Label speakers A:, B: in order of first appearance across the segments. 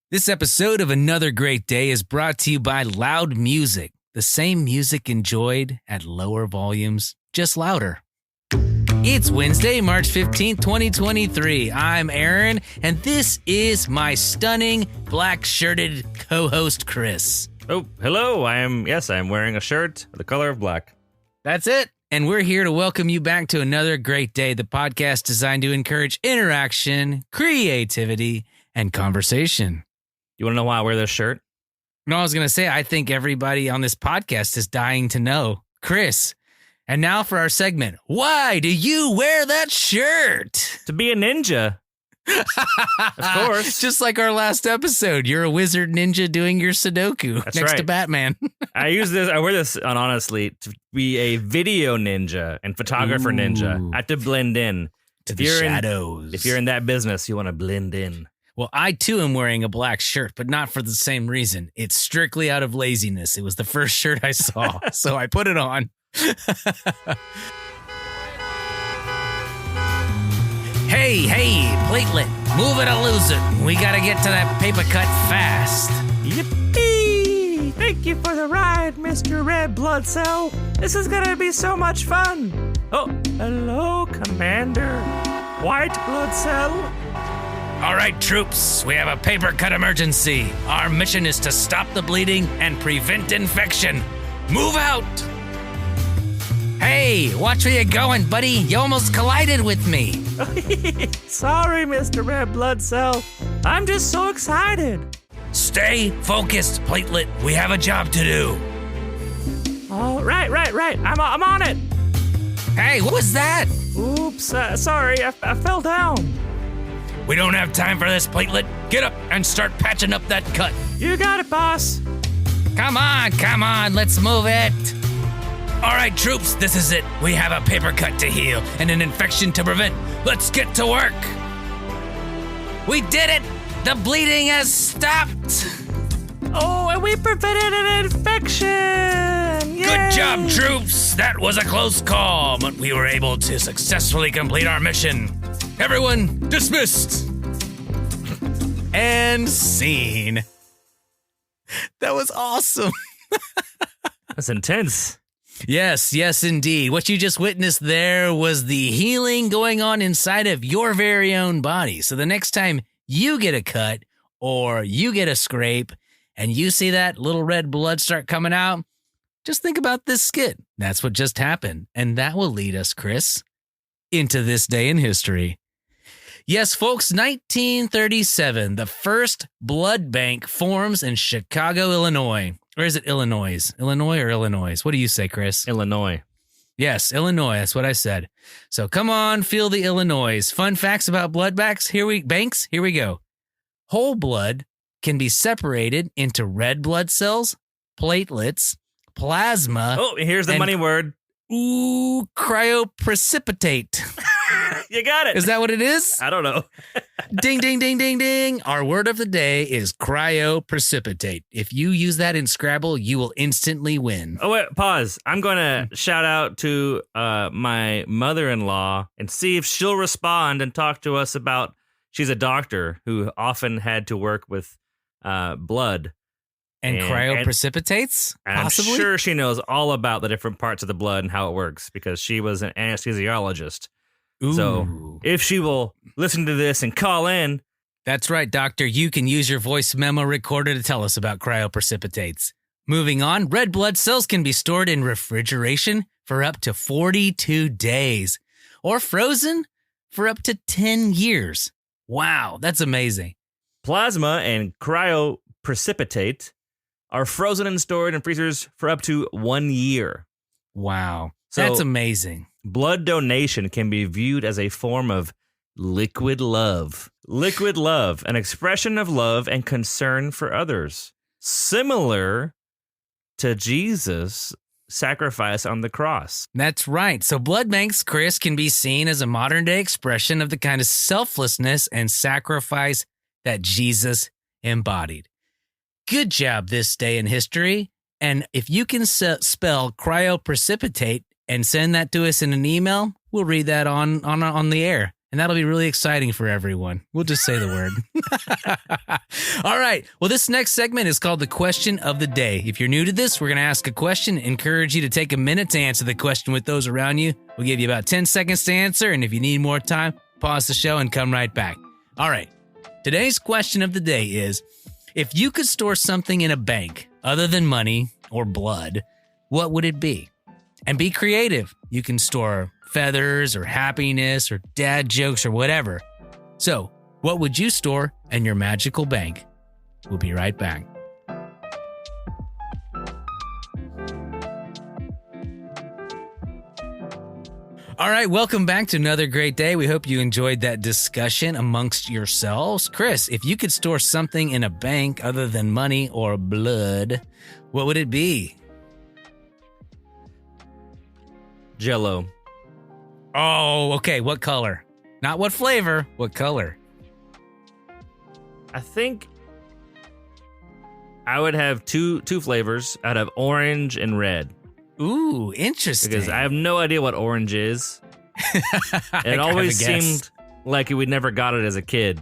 A: This episode of Another Great Day is brought to you by Loud Music, the same music enjoyed at lower volumes, just louder. It's Wednesday, March 15th, 2023. I'm Aaron, and this is my stunning black-shirted co-host, Chris.
B: Oh, hello. I am wearing a shirt the color of black.
A: That's it. And we're here to welcome you back to Another Great Day, the podcast designed to encourage interaction, creativity, and conversation.
B: You want to know why I wear this shirt?
A: No, I was going to say, I think everybody on this podcast is dying to know. Chris, and now for our segment, why do you wear that shirt?
B: To be a ninja. Of course.
A: Just like our last episode, you're a wizard ninja doing your Sudoku.
B: That's
A: next
B: right.
A: to Batman.
B: I wear this honestly to be a video ninja and photographer ninja. I have to blend in.
A: To the shadows.
B: If you're in that business, you want to blend in.
A: Well, I too am wearing a black shirt, but not for the same reason. It's strictly out of laziness. It was the first shirt I saw, so I put it on. Hey, platelet, move it or lose it. We gotta get to that paper cut fast.
B: Yippee! Thank you for the ride, Mr. Red Blood Cell. This is gonna be so much fun. Oh, hello, Commander. White Blood Cell.
A: All right, troops, we have a paper cut emergency. Our mission is to stop the bleeding and prevent infection. Move out! Hey, watch where you're going, buddy. You almost collided with me.
B: Sorry, Mr. Red Blood Cell. I'm just so excited.
A: Stay focused, platelet. We have a job to do.
B: Oh, right. I'm on it.
A: Hey, what was that?
B: Oops, sorry, I fell down.
A: We don't have time for this, platelet. Get up and start patching up that cut.
B: You got it, boss.
A: Come on, let's move it. All right, troops, this is it. We have a paper cut to heal and an infection to prevent. Let's get to work. We did it. The bleeding has stopped.
B: Oh, and we prevented an infection. Yay.
A: Good job, troops. That was a close call, but we were able to successfully complete our mission. Everyone dismissed. And scene. That was awesome.
B: That's intense.
A: Yes, indeed. What you just witnessed there was the healing going on inside of your very own body. So the next time you get a cut or you get a scrape and you see that little red blood start coming out, just think about this skit. That's what just happened. And that will lead us, Chris, into this day in history. Yes, folks, 1937, the first blood bank forms in Chicago, Illinois. Or is it Illinois? Illinois or Illinois? What do you say, Chris?
B: Illinois.
A: Yes, Illinois. That's what I said. So come on, feel the Illinois. Fun facts about blood banks. Here we go. Whole blood can be separated into red blood cells, platelets, plasma.
B: Oh, here's the money word.
A: Ooh, cryoprecipitate.
B: You got it.
A: Is that what it is?
B: I don't know.
A: Ding, ding, ding, ding, ding. Our word of the day is cryoprecipitate. If you use that in Scrabble, you will instantly win.
B: Oh, wait, pause. I'm going to shout out to my mother-in-law and see if she'll respond and talk to us about, she's a doctor who often had to work with blood.
A: And cryoprecipitates?
B: And
A: possibly?
B: I'm sure she knows all about the different parts of the blood and how it works because she was an anesthesiologist.
A: Ooh.
B: So if she will listen to this and call in.
A: That's right, doctor. You can use your voice memo recorder to tell us about cryoprecipitates. Moving on, red blood cells can be stored in refrigeration for up to 42 days or frozen for up to 10 years. Wow, that's amazing.
B: Plasma and cryoprecipitate are frozen and stored in freezers for up to 1 year.
A: Wow,
B: So,
A: that's amazing.
B: Blood donation can be viewed as a form of liquid love. Liquid love, an expression of love and concern for others. Similar to Jesus' sacrifice on the cross.
A: That's right. So blood banks, Chris, can be seen as a modern day expression of the kind of selflessness and sacrifice that Jesus embodied. Good job this day in history. And if you can spell cryoprecipitate and send that to us in an email, we'll read that on the air. And that'll be really exciting for everyone. We'll just say the word. All right. Well, this next segment is called the question of the day. If you're new to this, we're going to ask a question, encourage you to take a minute to answer the question with those around you. We'll give you about 10 seconds to answer. And if you need more time, pause the show and come right back. All right. Today's question of the day is, if you could store something in a bank other than money or blood, what would it be? And be creative. You can store feathers or happiness or dad jokes or whatever. So, what would you store in your magical bank? We'll be right back. All right, welcome back to another great day. We hope you enjoyed that discussion amongst yourselves. Chris, if you could store something in a bank other than money or blood, what would it be?
B: Jell-O.
A: Oh, okay. What color? Not what flavor. What color?
B: I think I would have two flavors. I'd have orange and red.
A: Ooh, interesting.
B: Because I have no idea what orange is. It always seemed like we never got it as a kid.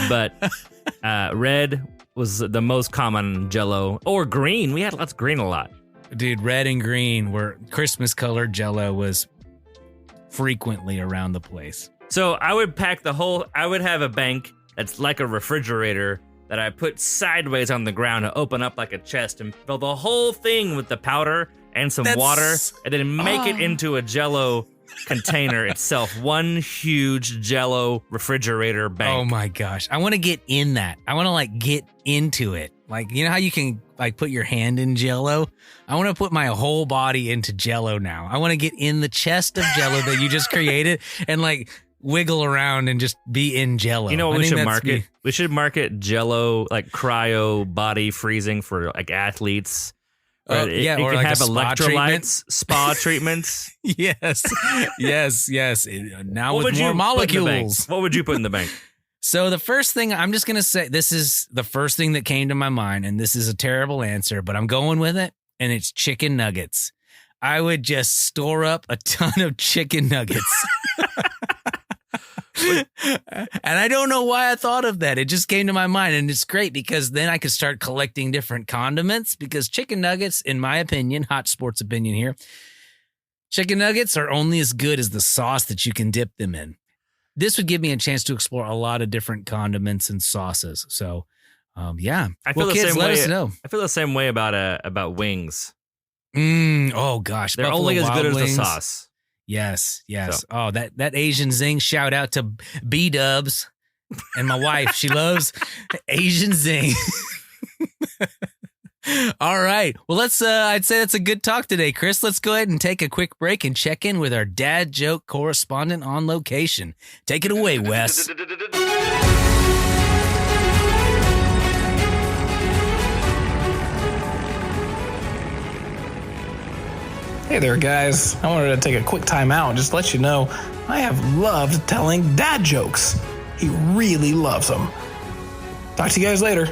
B: But red was the most common Jell-O. Or green. We had lots of green a lot.
A: Dude, red and green were Christmas colored Jell-O was frequently around the place.
B: So I would pack I would have a bank that's like a refrigerator that I put sideways on the ground to open up like a chest and fill the whole thing with the powder and some water and then make it into a Jell-O container itself. One huge Jell-O refrigerator bank.
A: Oh my gosh. I want to get in that. I want to get into it. You know how you can put your hand in Jell-O? I want to put my whole body into Jell-O now. I want to get in the chest of Jell-O that you just created and wiggle around and just be in Jell-O.
B: You know what we should market? We should market Jell-O cryo body freezing for athletes.
A: Or
B: you can have electrolytes, spa treatments.
A: Yes. Now with more molecules.
B: What would you put in the bank?
A: So the first thing, I'm just going to say, this is the first thing that came to my mind, and this is a terrible answer, but I'm going with it, and it's chicken nuggets. I would just store up a ton of chicken nuggets. And I don't know why I thought of that. It just came to my mind, and it's great because then I could start collecting different condiments, because chicken nuggets, in my opinion, hot sports opinion here, chicken nuggets are only as good as the sauce that you can dip them in. This would give me a chance to explore a lot of different condiments and sauces. So, yeah.
B: I feel
A: kids, let us know.
B: I feel the same way about wings.
A: Oh gosh,
B: they're only as good as the sauce.
A: Yes. So. Oh, that Asian zing. Shout out to B-Dubs and my wife. She loves Asian zing. All right. Well, I'd say that's a good talk today, Chris. Let's go ahead and take a quick break and check in with our dad joke correspondent on location. Take it away, Wes.
C: Hey there, guys. I wanted to take a quick time out and just let you know I have loved telling dad jokes. He really loves them. Talk to you guys later.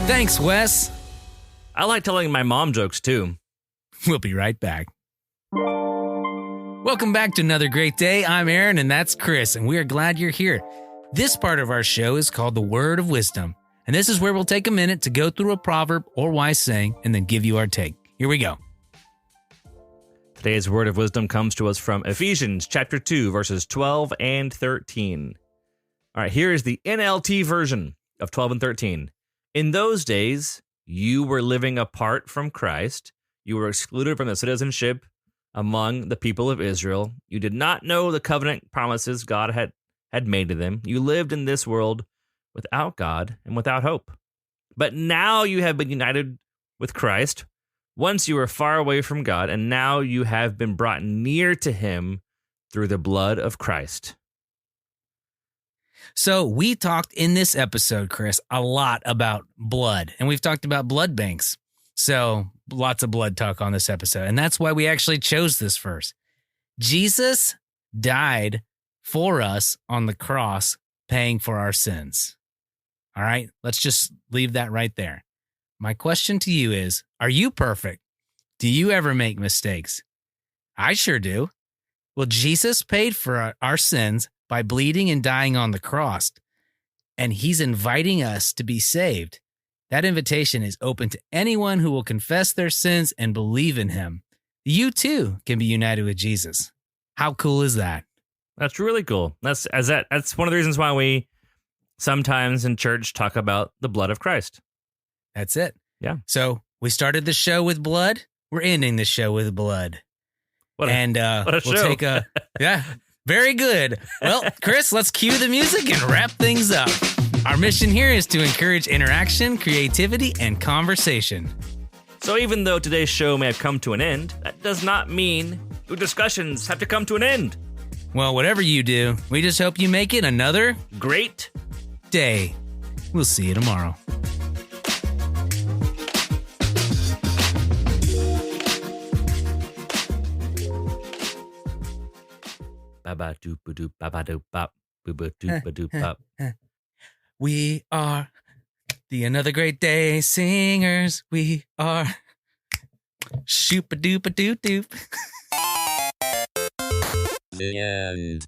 A: Thanks, Wes.
B: I like telling my mom jokes, too.
A: We'll be right back. Welcome back to another great day. I'm Aaron, and that's Chris, and we are glad you're here. This part of our show is called the Word of Wisdom, and this is where we'll take a minute to go through a proverb or wise saying and then give you our take. Here we go.
B: Today's Word of Wisdom comes to us from Ephesians chapter 2, verses 12 and 13. All right, here is the NLT version of 12 and 13. In those days, you were living apart from Christ. You were excluded from the citizenship among the people of Israel. You did not know the covenant promises God had made to them. You lived in this world without God and without hope. But now you have been united with Christ. Once you were far away from God, and now you have been brought near to him through the blood of Christ.
A: So we talked in this episode, Chris, a lot about blood, and we've talked about blood banks. So lots of blood talk on this episode, and that's why we actually chose this verse. Jesus died for us on the cross, paying for our sins. All right, let's just leave that right there. My question to you is, are you perfect? Do you ever make mistakes? I sure do. Well, Jesus paid for our sins by bleeding and dying on the cross, and he's inviting us to be saved. That invitation is open to anyone who will confess their sins and believe in him. You too can be united with Jesus. How cool is that?
B: That's really cool. That's one of the reasons why we sometimes in church talk about the blood of Christ.
A: That's it.
B: Yeah.
A: So we started the show with blood. We're ending the show with blood.
B: What a
A: We'll
B: show.
A: take a, yeah, very good. Well, Chris, let's cue the music and wrap things up. Our mission here is to encourage interaction, creativity, and conversation.
B: So even though today's show may have come to an end, that does not mean your discussions have to come to an end.
A: Well, whatever you do, we just hope you make it another
B: Great
A: day. We'll see you tomorrow.
B: Ba-ba-doop-a-doop, ba-ba-doop-bop, boo-ba-doop-a-doop-bop.
A: We are the Another Great Day singers. We are shoop-a-doop-a-doop-doop.
D: The end.